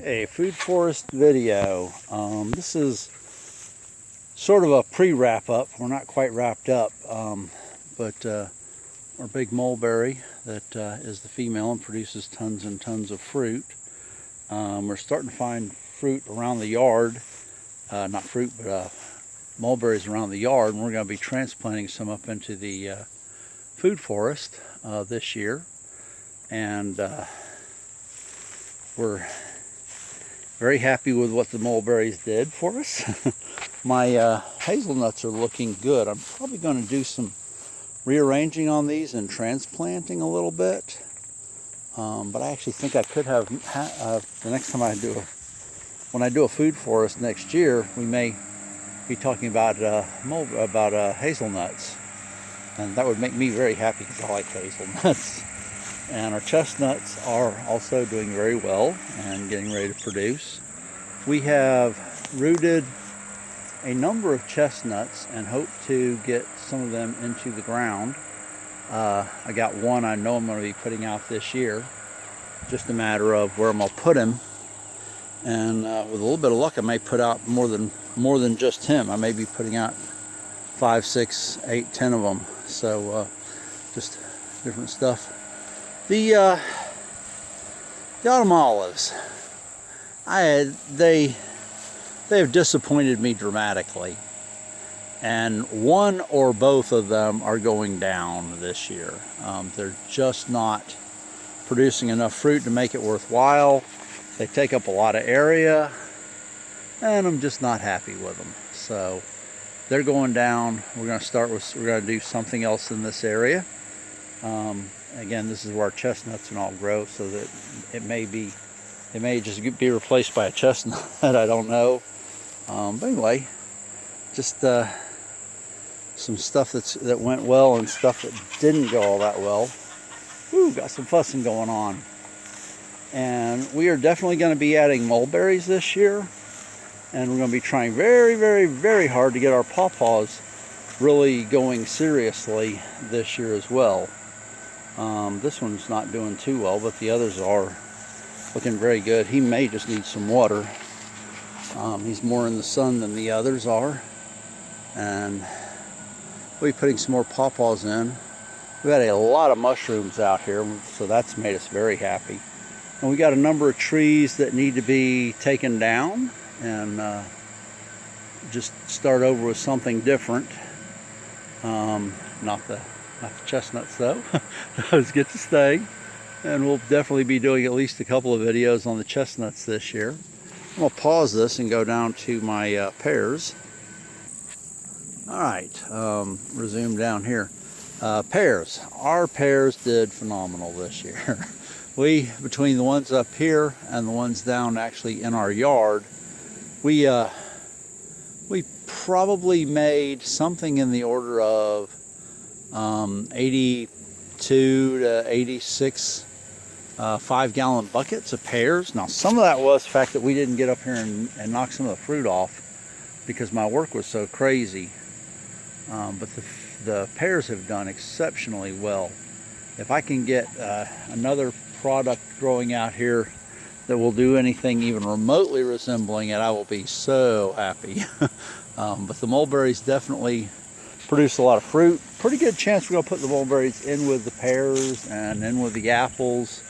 Okay, food forest video. This is sort of a pre-wrap up. We're not quite wrapped up, but our big mulberry that is the female and produces tons and tons of fruit. We're starting to find fruit around the yard, not fruit, but mulberries around the yard, and we're going to be transplanting some up into the food forest this year. And we're very happy with what the mulberries did for us. My hazelnuts are looking good. I'm probably going to do some rearranging on these and transplanting a little bit. But I actually think I could have, the next time when I do a food forest next year, we may be talking about hazelnuts. And that would make me very happy because I like hazelnuts. And our chestnuts are also doing very well and getting ready to produce. We have rooted a number of chestnuts and hope to get some of them into the ground. I got one I know I'm going to be putting out this year. Just a matter of where I'm going to put him. And with a little bit of luck, I may put out more than just him. I may be putting out 5, 6, 8, 10 of them. So just different stuff. The autumn olives, they have disappointed me dramatically, and one or both of them are going down this year. They're just not producing enough fruit to make it worthwhile. They take up a lot of area, and I'm just not happy with them. So they're going down. We're going to do something else in this area. Again, this is where our chestnuts and all grow, so that it may just be replaced by a chestnut. I don't know. But anyway, just some stuff that went well and stuff that didn't go all that well. Woo, got some fussing going on. And we are definitely going to be adding mulberries this year, and we're going to be trying very, very, very hard to get our pawpaws really going seriously this year as well. This one's not doing too well, but the others are looking very good. He may just need some water. He's more in the sun than the others are. And we'll be putting some more pawpaws in. We've had a lot of mushrooms out here, so that's made us very happy. And we got a number of trees that need to be taken down and just start over with something different. Not the chestnuts though. Those get to stay, and we'll definitely be doing at least a couple of videos on the chestnuts this year. I'm going to pause this and go down to my pears. Alright, resume down here. Pears. Our pears did phenomenal this year. Between the ones up here and the ones down actually in our yard, we probably made something in the order of 82 to 86 5-gallon buckets of pears. Now, some of that was the fact that we didn't get up here and knock some of the fruit off because my work was so crazy. But the pears have done exceptionally well. If I can get another product growing out here that will do anything even remotely resembling it, I will be so happy. But the mulberries definitely produce a lot of fruit. Pretty good chance we're going to put the mulberries in with the pears and in with the apples,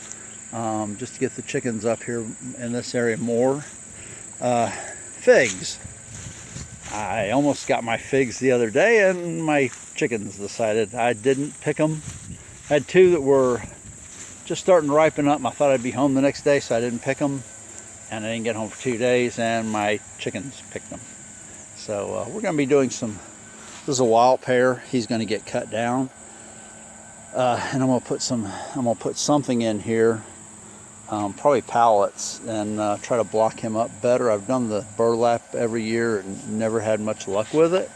just to get the chickens up here in this area more. Figs. I almost got my figs the other day, and my chickens decided I didn't pick them. I had 2 that were just starting to ripen up. I thought I'd be home the next day, so I didn't pick them. And I didn't get home for 2 days, and my chickens picked them. So we're going to be doing some. This is a wild pear. He's going to get cut down, and I'm going to put something in here, probably pallets, and try to block him up better. I've done the burlap every year and never had much luck with it.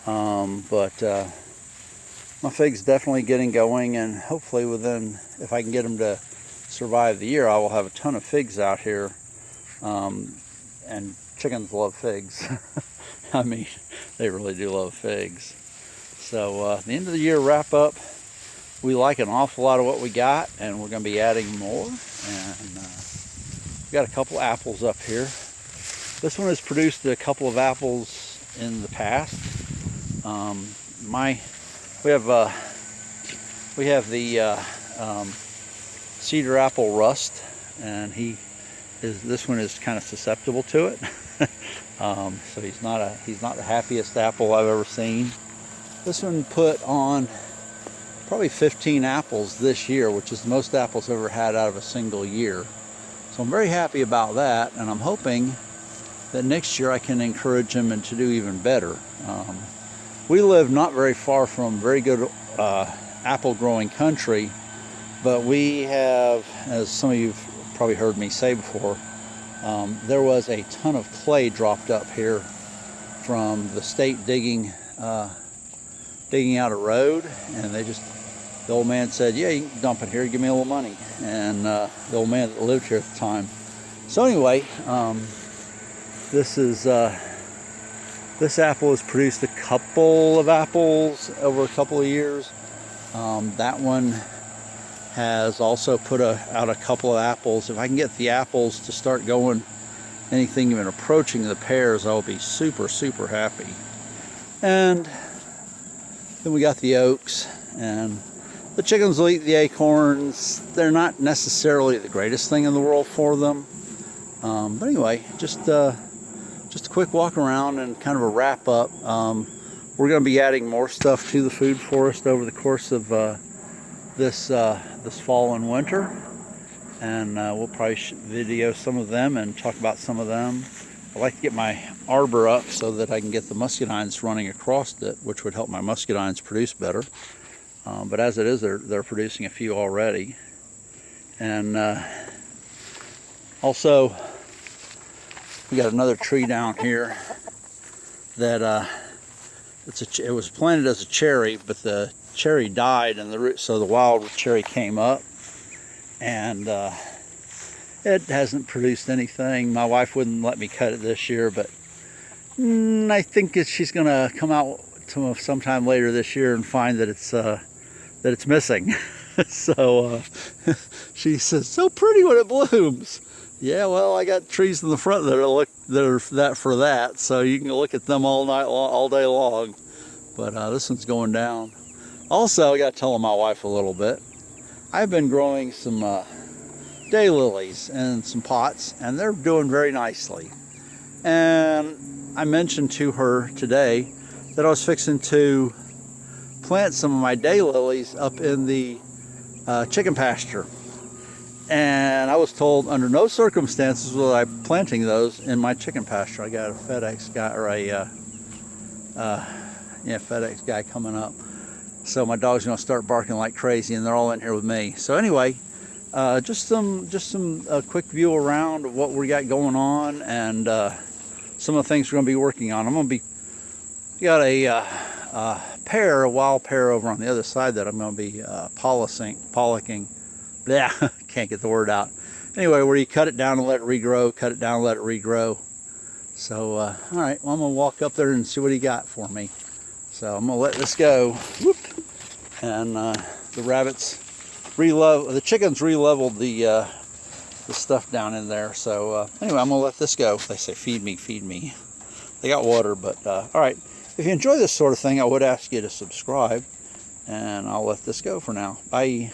But my fig's definitely getting going, and hopefully if I can get them to survive the year, I will have a ton of figs out here. And chickens love figs. I mean, they really do love figs. So the end of the year wrap up, we like an awful lot of what we got, and we're going to be adding more. And We got a couple apples up here. This one has produced a couple of apples in the past. We have the cedar apple rust, and this one is kind of susceptible to it. So he's not the happiest apple I've ever seen. This one put on probably 15 apples this year, which is the most apples I've ever had out of a single year. So I'm very happy about that, and I'm hoping that next year I can encourage him and to do even better. We live not very far from very good apple growing country, but we have, as some of you've probably heard me say before, there was a ton of clay dropped up here from the state digging out a road, and the old man said, yeah, you can dump it here, give me a little money. And the old man that lived here at the time. So anyway, this apple has produced a couple of apples over a couple of years. That one has also put out a couple of apples. If I can get the apples to start going anything even approaching the pears, I'll be super, super happy. And then we got the oaks, and the chickens will eat the acorns. They're not necessarily the greatest thing in the world for them. But anyway, just a quick walk around and kind of a wrap up. We're going to be adding more stuff to the food forest over the course of this fall and winter, and we'll probably video some of them and talk about some of them. I like to get my arbor up so that I can get the muscadines running across it, which would help my muscadines produce better. But as it is, they're producing a few already. And also, we got another tree down here that it was planted as a cherry, but the cherry died and the root, so the wild cherry came up, and it hasn't produced anything. My wife wouldn't let me cut it this year, but I think she's going to come out to sometime later this year and find that it's missing. So she says, so pretty when it blooms. Yeah, well, I got trees in the front that are for that, so you can look at them all day long. But this one's going down. Also, I got to tell my wife a little bit. I've been growing some daylilies in some pots, and they're doing very nicely. And I mentioned to her today that I was fixing to plant some of my daylilies up in the chicken pasture. And I was told under no circumstances was I planting those in my chicken pasture. I got a FedEx guy, or FedEx guy coming up. So my dog's gonna start barking like crazy, and they're all in here with me. So anyway, just some quick view around of what we got going on, and some of the things we're gonna be working on. Got a wild pear over on the other side that I'm gonna be pollacking. Yeah, can't get the word out. Anyway, where you cut it down and let it regrow, cut it down and let it regrow. So, all right, well, I'm gonna walk up there and see what he got for me. So I'm gonna let this go. Whoop. And the chickens re-leveled the stuff down in there. So anyway, I'm gonna let this go. They say, feed me, feed me. They got water, but all right. If you enjoy this sort of thing, I would ask you to subscribe, and I'll let this go for now. Bye.